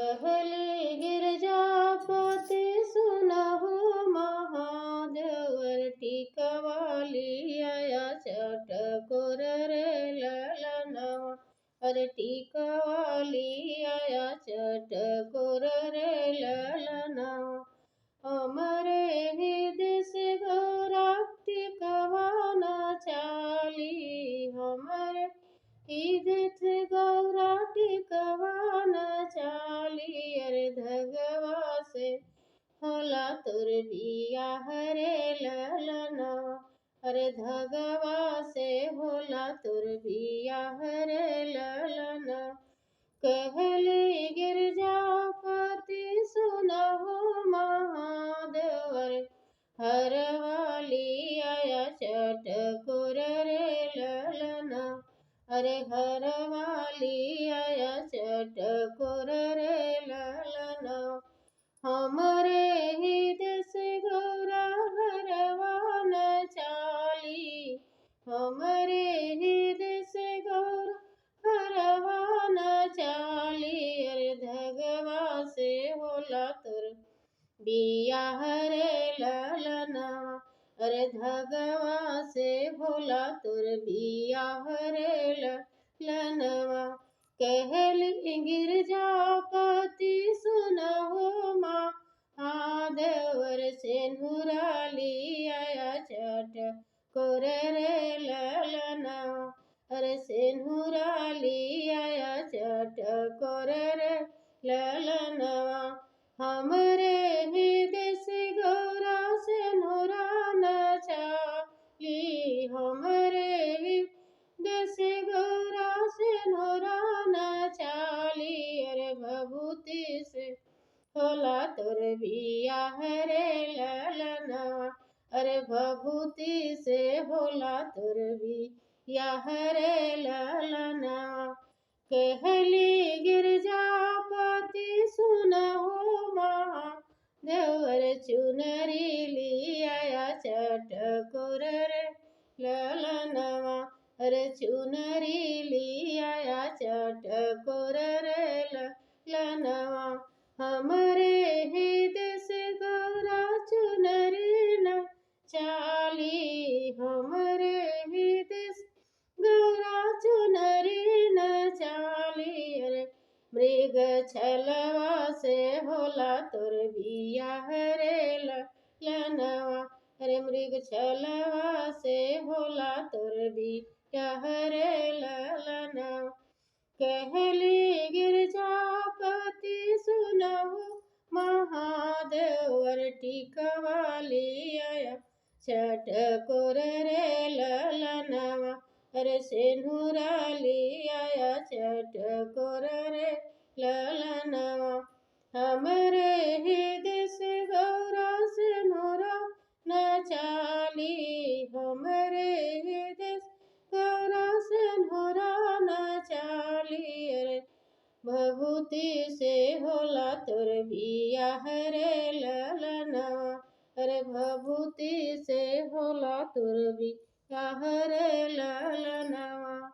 कहली गिरजापति सुनहु महादेवर टीकवाली आया चटकोर रे ललनवा। अरे टीकवाली आया चटकोर रे ललनवा। हमारे हृदय से गौरा टिकवाना चाली। हमारे हृदय से गौरा टिकवाना चाली। अरे धगवा से होला तुर बियाह रे ललनवा। अरे धगवा से होला तुर बियाह रे ललनवा। कहली गिरजापति सुनहु महादेवर हरवाली आया चटकोर रे ललनवा। अरे हरवाली आया चटकोर रे ललनवा। हमरे हृदय से गौरा हरवान चाली। हमरे हृदय से गौरा हरवान चाली। अरे धगवा से होला तुर बियाह रे ललनवा। अरे धगवा से होला तुर बियाह रे ललनवा। कहली गिरजापति सुनहु महादेवर सेनुराली आया चटकोर रे ललनवा। अरे सेनुराली आया चटकोर रे ललनवा। हमरे हृदय से गौरा सेनुरा न चाली। हमरे हृदय से गौरा सेनुरा न चाली। अरे भभूति से होला तुर बियाह रे ललनवा। अरे भभूति से होला तुर बियाह रे ललनवा। कहली गिरजापति सुनहु महादेवर चुनरी ली आया चटकोर रे ललनवा। अरे चुनरी ली आया चटकोर रे ललनवा। हमरे हृदय से गौरा चुनरी न चाली। हमरे हृदय से गौरा चुनरी न चाली। अरे मृग छलवा से होला तुर बियाह रे ललनवा। अरे मृग छलवा से होला तुर बियाह रे ललनवा। कहली गिरजापति सुनहु महादेवर टीकवाली आया चटकोर रे ललनवा। अरे सेनुराली आया चटकोर रे ललनवा। हमरे हृदय से गौरा सेनुरा न चाली। हमरे हृदय से गौरा सेनुरा न चाली। अरे भभूति से होला तुर बियाह रे ललनवा। अरे भभूति से होला तुर बियाह रे ललनवा।